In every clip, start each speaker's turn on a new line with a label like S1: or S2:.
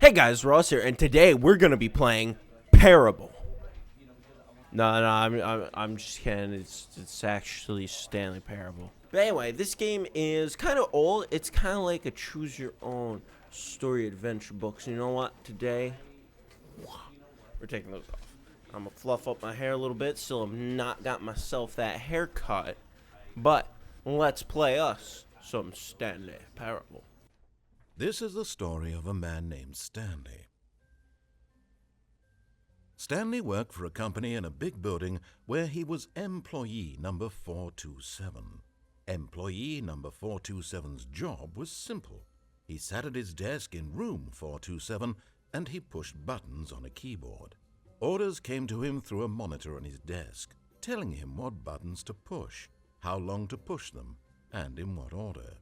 S1: Hey guys, Ross here, and today we're gonna be playing Parable. No, I'm just kidding. It's actually Stanley Parable. But anyway, this game is kind of old. It's kind of like a choose your own story adventure book. So you know what? Today we're taking those off. I'm gonna fluff up my hair a little bit. Still have not got myself that haircut, but let's play us some Stanley Parable.
S2: This is the story of a man named Stanley. Stanley worked for a company in a big building where he was employee number 427. Employee number 427's job was simple. He sat at his desk in room 427 and he pushed buttons on a keyboard. Orders came to him through a monitor on his desk, telling him what buttons to push, how long to push them, and in what order.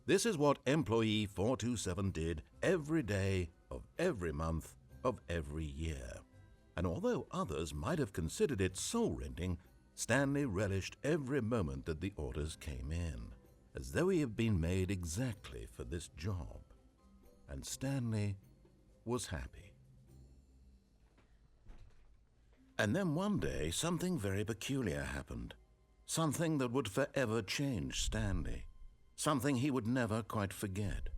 S2: This is what employee 427 did every day of every month of every year. And although others might have considered it soul-rending, Stanley relished every moment that the orders came in, as though he had been made exactly for this job. And Stanley was happy. And then one day, something very peculiar happened. Something that would forever change Stanley. Something he would never quite forget.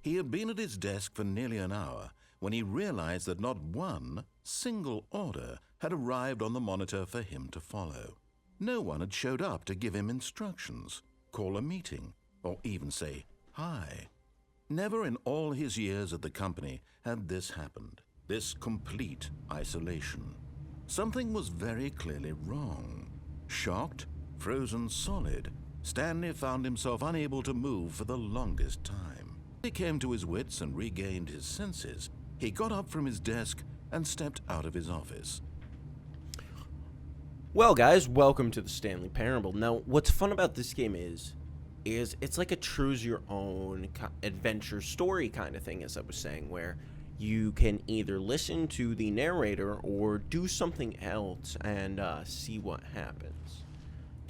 S2: He had been at his desk for nearly an hour when he realized that not one single order had arrived on the monitor for him to follow. No one had showed up to give him instructions, call a meeting, or even say hi. Never in all his years at the company had this happened, this complete isolation. Something was very clearly wrong. Shocked, frozen solid, Stanley found himself unable to move for the longest time. He came to his wits and regained his senses. He got up from his desk and stepped out of his office.
S1: Well, guys, welcome to the Stanley Parable. Now, what's fun about this game is it's like a choose your own adventure story kind of thing, as I was saying, where you can either listen to the narrator or do something else and see what happens.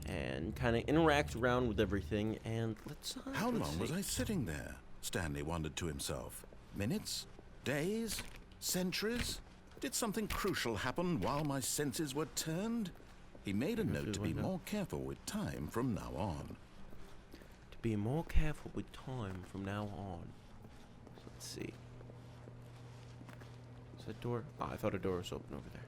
S1: And kind of interact around with everything, and let's
S2: How long
S1: see.
S2: was I sitting there? Stanley wondered to himself. Minutes? Days? Centuries? Did something crucial happen while my senses were turned? He made a note to be more careful with time from now on.
S1: To be more careful with time from now on. Let's see. Is that door? Oh, I thought a door was open over there.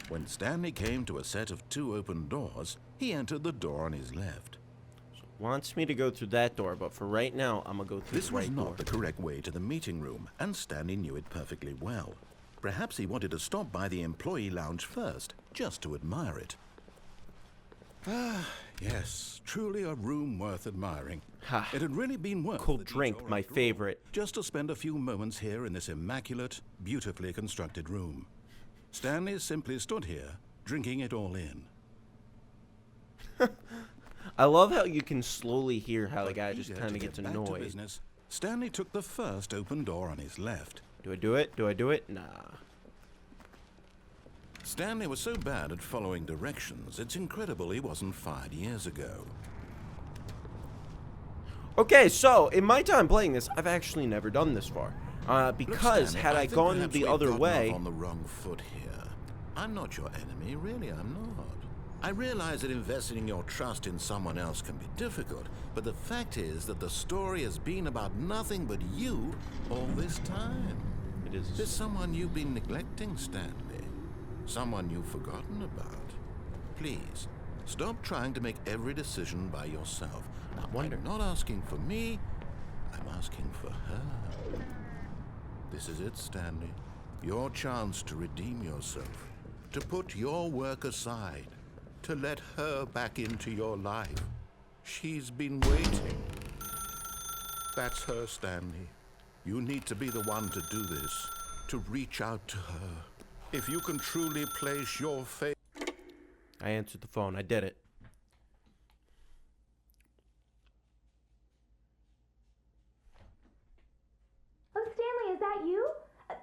S2: When Stanley came to a set of two open doors, he entered the door on his left.
S1: So wants me to go through that door, but for right now, I'm gonna go through
S2: This
S1: the
S2: was
S1: right
S2: not
S1: door.
S2: the correct way to the meeting room, and Stanley knew it perfectly well. Perhaps he wanted to stop by the employee lounge first, just to admire it. Ah, yes, truly a room worth admiring.
S1: Ha.
S2: It had really been worth
S1: Cold
S2: the
S1: drink,
S2: detour
S1: my
S2: after all,
S1: favorite.
S2: just to spend a few moments here in this immaculate, beautifully constructed room. Stanley simply stood here, drinking it all in.
S1: I love how you can slowly hear how the
S2: But
S1: guy just
S2: eager
S1: kind
S2: to
S1: of gets
S2: get back to
S1: annoyed.
S2: business, Stanley took the first open door on his left.
S1: Do I do it? Do I do it? Nah.
S2: Stanley was so bad at following directions, it's incredible he wasn't fired years ago.
S1: Okay, so in my time playing this, I've actually never done this far.
S2: Look,
S1: Because
S2: Stanley,
S1: had I
S2: think
S1: gone
S2: perhaps
S1: the
S2: we've
S1: other
S2: gotten
S1: way,
S2: off on the wrong foot here. I'm not your enemy, really, I'm not. I realize that investing your trust in someone else can be difficult, but the fact is that the story has been about nothing but you all this time.
S1: it is.
S2: There's someone you've been neglecting, Stanley. Someone you've forgotten about. Please, stop trying to make every decision by yourself. Now, I'm not asking for me, I'm asking for her. This is it, Stanley. Your chance to redeem yourself. To put your work aside. To let her back into your life. She's been waiting. That's her, Stanley. You need to be the one to do this. To reach out to her. If you can truly place your faith...
S1: I answered the phone. I did it.
S3: Oh, Stanley, is that you?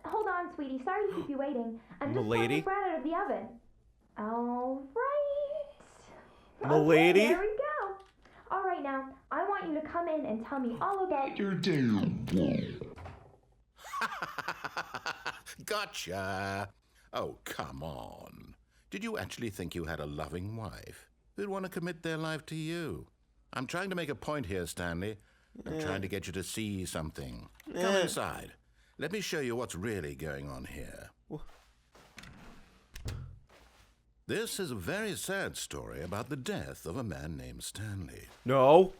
S3: Hold on, sweetie. Sorry to keep you waiting. I'm just pulling
S1: Milady?
S3: the bread out of the oven. All right.
S1: Milady?
S3: Okay, there we go. All right, right now. I want you to come in and tell me all about your day.
S2: Gotcha. Oh, come on. Did you actually think you had a loving wife who'd want to commit their life to you? I'm trying to make a point here, Stanley. I'm trying to get you to see something. Come inside. Let me show you what's really going on here. This is a very sad story about the death of a man named Stanley.
S1: No.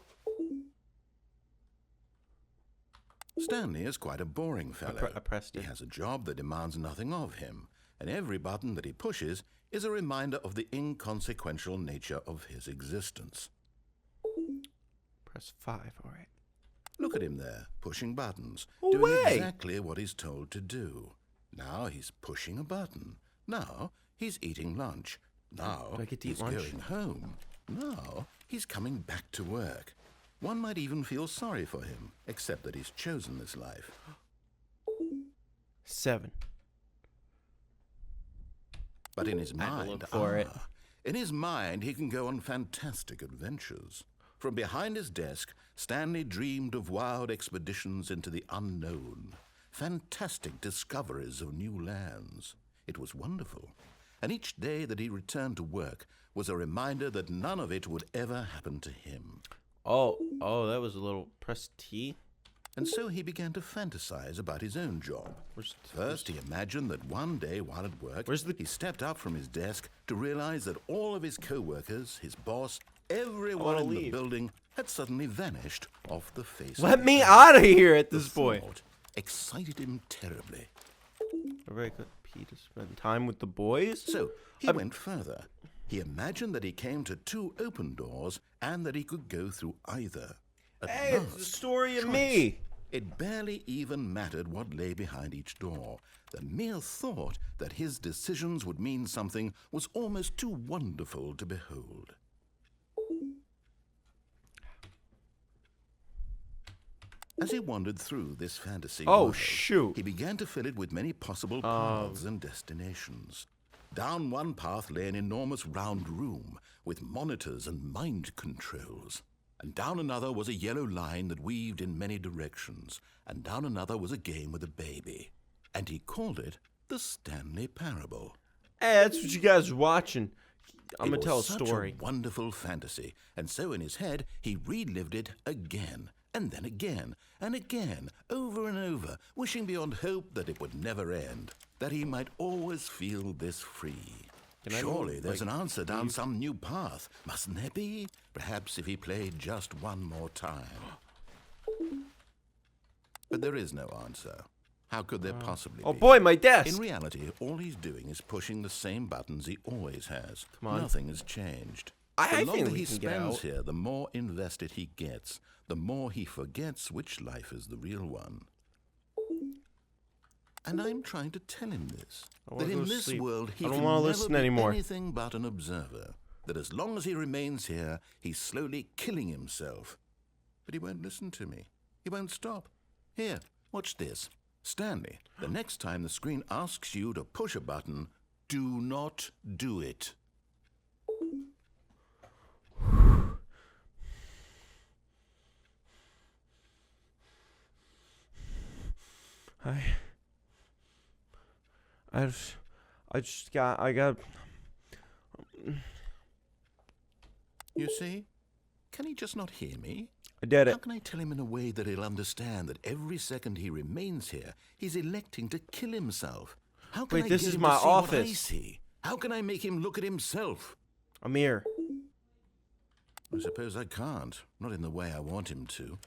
S2: Stanley is quite a boring fellow.
S1: I pressed it.
S2: He has a job that demands nothing of him, and every button that he pushes is a reminder of the inconsequential nature of his existence.
S1: Press 5, all right.
S2: Look at him there, pushing buttons,
S1: Oh,
S2: doing
S1: way.
S2: exactly what he's told to do. Now he's pushing a button. Now he's eating lunch. Now
S1: Do I get to eat
S2: he's
S1: lunch?
S2: going home. Now he's coming back to work. One might even feel sorry for him, except that he's chosen this life.
S1: 7.
S2: But in his
S1: I had to
S2: mind,
S1: look for it.
S2: In his mind, he can go on fantastic adventures. From behind his desk, Stanley dreamed of wild expeditions into the unknown, fantastic discoveries of new lands. It was wonderful. And each day that he returned to work was a reminder that none of it would ever happen to him.
S1: Oh, that was a little press T.
S2: And so he began to fantasize about his own job. First, he imagined that one day while at work, he stepped up from his desk to realize that all of his co-workers, his boss, everyone in the building had suddenly vanished off the face of the
S1: Let me
S2: earth.
S1: out of here at this
S2: The
S1: point.
S2: thought excited him terribly.
S1: A very good P to spend time with the boys.
S2: So he went further. He imagined that he came to 2 open doors and that he could go through either. At
S1: Hey, it's the
S2: last,
S1: story of
S2: choice.
S1: me.
S2: It barely even mattered what lay behind each door. The mere thought that his decisions would mean something was almost too wonderful to behold. As he wandered through this fantasy world,
S1: shoot.
S2: he began to fill it with many possible paths and destinations. Down one path lay an enormous round room with monitors and mind controls. And down another was a yellow line that weaved in many directions. And down another was a game with a baby. And he called it the Stanley Parable.
S1: Hey, that's what you guys are watching. I'm going to
S2: It
S1: tell a
S2: was such
S1: story.
S2: a wonderful fantasy, and so in his head he relived it again, and then again, and again, over and over, wishing beyond hope that it would never end, that he might always feel this free.
S1: Can I
S2: Surely
S1: move,
S2: there's
S1: like,
S2: an answer down some new path, mustn't there be? Perhaps if he played just one more time. But there is no answer. How could there possibly
S1: Oh
S2: be?
S1: boy, my desk.
S2: In reality, all he's doing is pushing the same buttons he always has.
S1: Come on.
S2: Nothing has changed.
S1: I
S2: The
S1: think
S2: longer
S1: we
S2: he
S1: can get
S2: spends
S1: out.
S2: here, the more invested he gets, the more he forgets which life is the real one. And I'm trying to tell him this,
S1: I wanna
S2: that
S1: go
S2: in
S1: to
S2: this
S1: sleep.
S2: world he
S1: I don't
S2: can
S1: wanna
S2: never
S1: listen
S2: be
S1: anymore.
S2: anything but an observer, that as long as he remains here, he's slowly killing himself. But he won't listen to me. He won't stop. Here, watch this. Stanley, the next time the screen asks you to push a button, do not do it.
S1: I got.
S2: You see? Can he just not hear me?
S1: I did
S2: How
S1: it.
S2: can I tell him in a way that he'll understand that every second he remains here, he's electing to kill himself? How can
S1: Wait,
S2: I
S1: this
S2: get
S1: is
S2: him
S1: my
S2: to see what I
S1: office.
S2: see? How can I make him look at himself?
S1: Amir.
S2: I suppose I can't. Not in the way I want him to.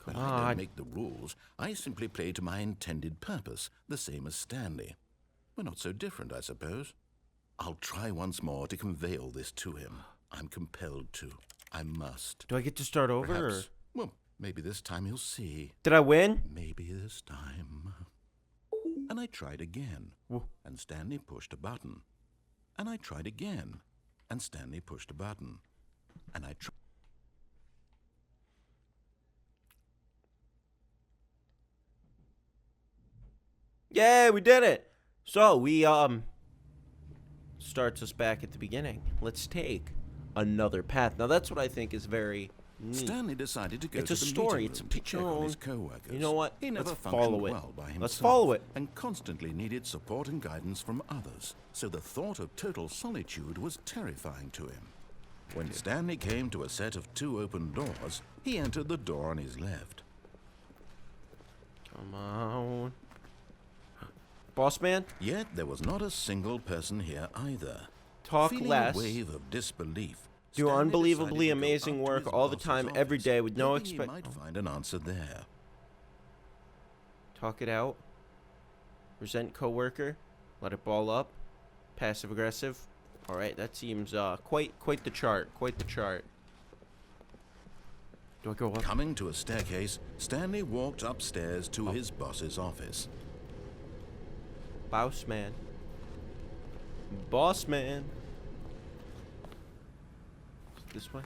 S2: But I
S1: Ah,
S2: don't make the rules. I simply play to my intended purpose, the same as Stanley. We're not so different, I suppose. I'll try once more to convey all this to him. I'm compelled to. I must.
S1: Do I get to start over? Or?
S2: Perhaps. Well, maybe this time he'll see.
S1: Did I win?
S2: Maybe this time. And I tried again.
S1: Whoa.
S2: And Stanley pushed a button. And I tried again. And Stanley pushed a button. And I tried.
S1: Yeah, we did it. So we starts us back at the beginning. Let's take another path. Now that's what I think is very
S2: Stanley decided to go
S1: It's
S2: to
S1: a
S2: the
S1: story.
S2: meeting
S1: It's a
S2: room to check on his
S1: picture.
S2: co-workers.
S1: You know what?
S2: He never
S1: Let's
S2: functioned
S1: follow it.
S2: well by himself.
S1: Let's follow it.
S2: And constantly needed support and guidance from others. So the thought of total solitude was terrifying to him. When Stanley came to a set of 2 open doors, he entered the door on his left.
S1: Come on. Boss man?
S2: Yet there was not a single person here either.
S1: Talk
S2: Feeling
S1: less.
S2: a wave of disbelief,
S1: Do
S2: Stanley
S1: unbelievably
S2: decided to go
S1: amazing
S2: up to
S1: work
S2: his
S1: all the
S2: boss's
S1: time, every
S2: office,
S1: day, with no
S2: hoping he might find an answer there.
S1: Talk it out. Resent coworker. Let it ball up. Passive aggressive. All right, that seems quite the chart. Quite the chart. Do I go up?
S2: Coming to a staircase, Stanley walked upstairs to his boss's office.
S1: Boss man. Boss man. This way.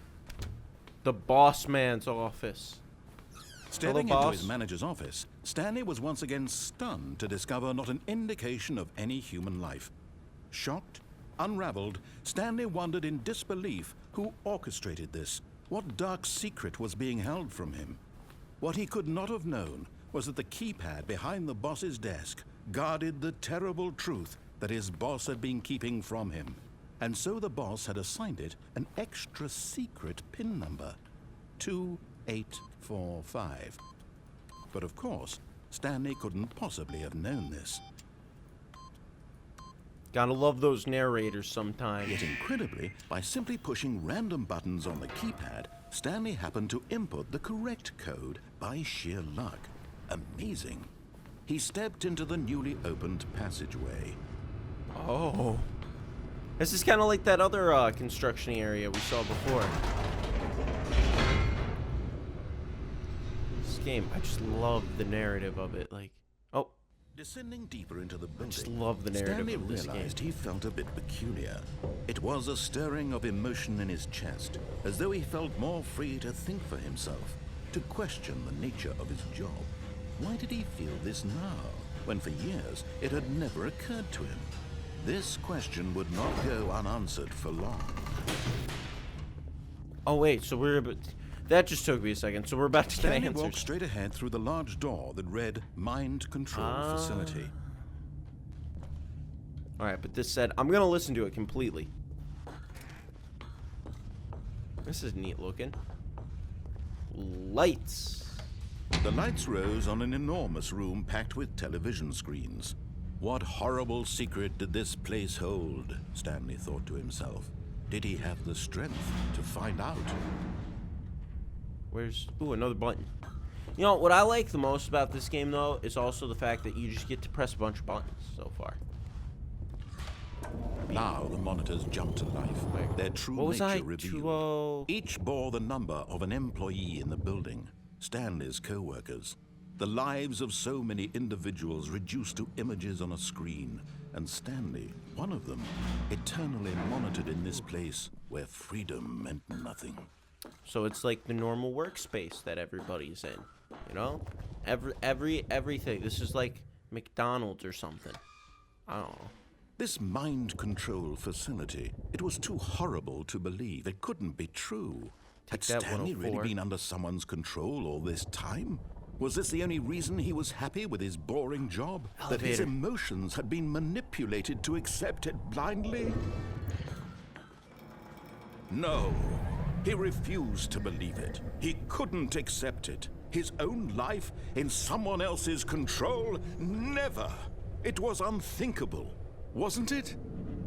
S1: The boss man's office.
S2: Stepping
S1: Hello,
S2: into
S1: boss.
S2: his manager's office, Stanley was once again stunned to discover not an indication of any human life. Shocked, unraveled, Stanley wondered in disbelief who orchestrated this, what dark secret was being held from him. What he could not have known was that the keypad behind the boss's desk guarded the terrible truth that his boss had been keeping from him. And so the boss had assigned it an extra secret PIN number, 2845. But of course, Stanley couldn't possibly have known this.
S1: Gotta love those narrators sometimes.
S2: Yet incredibly, by simply pushing random buttons on the keypad, Stanley happened to input the correct code by sheer luck. Amazing. He stepped into the newly opened passageway.
S1: Oh. This is kind of like that other construction area we saw before. This game, I just love the narrative of it. Like, oh,
S2: Descending deeper into the building,
S1: just love the narrative
S2: Stanley
S1: of this
S2: realized
S1: game.
S2: he felt a bit peculiar. It was a stirring of emotion in his chest, as though he felt more free to think for himself, to question the nature of his job. Why did he feel this now, when for years it had never occurred to him? This question would not go unanswered for long.
S1: Oh wait, so that just took me a second. So we're about to get
S2: Stanley walked
S1: answers.
S2: straight ahead through the large door that read Mind Control Facility.
S1: All right, but this said, I'm gonna listen to it completely. This is neat looking. Lights.
S2: The lights rose on an enormous room packed with television screens. What horrible secret did this place hold? Stanley thought to himself. Did he have the strength to find out?
S1: Where's... Ooh, another button. You know, what I like the most about this game, though, is also the fact that you just get to press a bunch of buttons so far.
S2: Now the monitors jumped to life. Their true
S1: What was I?
S2: nature revealed.
S1: 20...
S2: Each bore the number of an employee in the building, Stanley's co-workers. The lives of so many individuals reduced to images on a screen, and Stanley, one of them, eternally monitored in this place where freedom meant nothing.
S1: So it's like the normal workspace that everybody's in, you know? Everything. This is like McDonald's or something. I don't know.
S2: This mind control facility, it was too horrible to believe. It couldn't be true. Had
S1: Take that,
S2: Stanley really
S1: 104.
S2: been under someone's control all this time? Was this the only reason he was happy with his boring job? That his
S1: Elevator.
S2: emotions had been manipulated to accept it blindly? No. He refused to believe it. He couldn't accept it. His own life in someone else's control? Never. It was unthinkable. Wasn't it?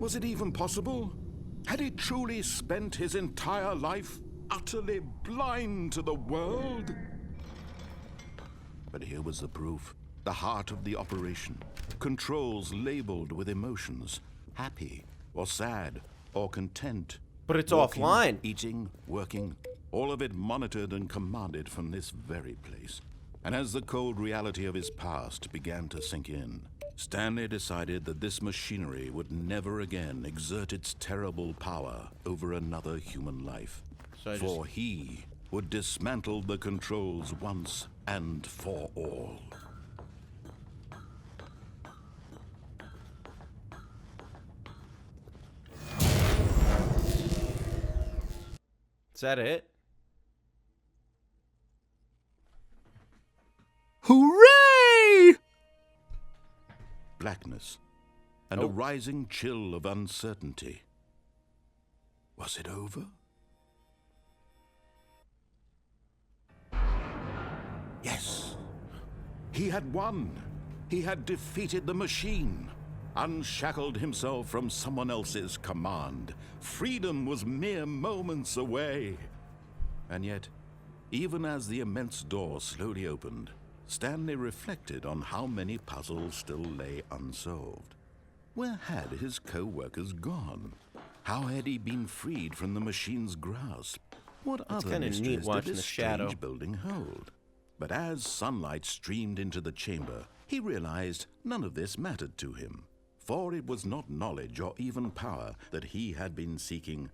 S2: Was it even possible? Had he truly spent his entire life utterly blind to the world? But here was the proof. The heart of the operation. Controls labeled with emotions. Happy, or sad, or content.
S1: But it's
S2: Walking,
S1: offline.
S2: Eating, working, all of it monitored and commanded from this very place. And as the cold reality of his past began to sink in, Stanley decided that this machinery would never again exert its terrible power over another human life.
S1: So
S2: For he would dismantle the controls once and for all.
S1: Is that it?
S4: Hooray!
S2: Blackness and a rising chill of uncertainty. Was it over? Yes. He had won. He had defeated the machine, unshackled himself from someone else's command. Freedom was mere moments away. And yet, even as the immense door slowly opened, Stanley reflected on how many puzzles still lay unsolved. Where had his co-workers gone? How had he been freed from the machine's grasp? What other mysteries did this strange building hold? But as sunlight streamed into the chamber, he realized none of this mattered to him, for it was not knowledge or even power that he had been seeking,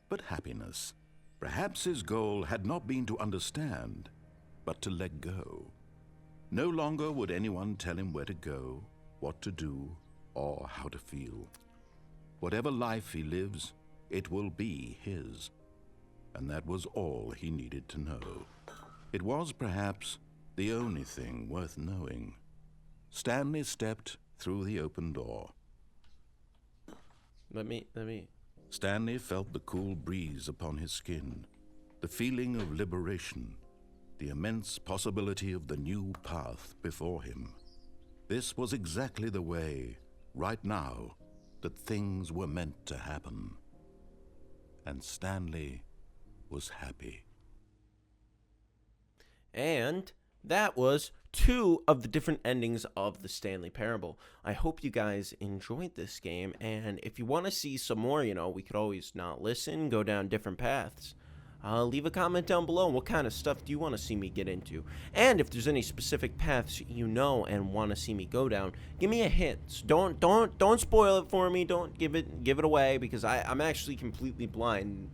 S2: but happiness. Perhaps his goal had not been to understand, but to let go. No longer would anyone tell him where to go, what to do, or how to feel. Whatever life he lives, it will be his. And that was all he needed to know. It was perhaps the only thing worth knowing. Stanley stepped through the open door.
S1: Let me.
S2: Stanley felt the cool breeze upon his skin, the feeling of liberation, the immense possibility of the new path before him. This was exactly the way, right now, that things were meant to happen. And Stanley was happy.
S1: And that was 2 of the different endings of the Stanley Parable. I hope you guys enjoyed this game, and if you want to see some more, we could always not listen, go down different paths. Leave a comment down below. What kind of stuff do you want to see me get into? And if there's any specific paths you know and want to see me go down, give me a hint. Don't spoil it for me. Don't give it away, because I'm actually completely blind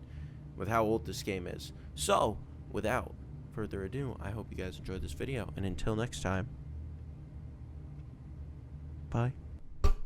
S1: with how old this game is. So, without further ado, I hope you guys enjoyed this video, and until next time, bye.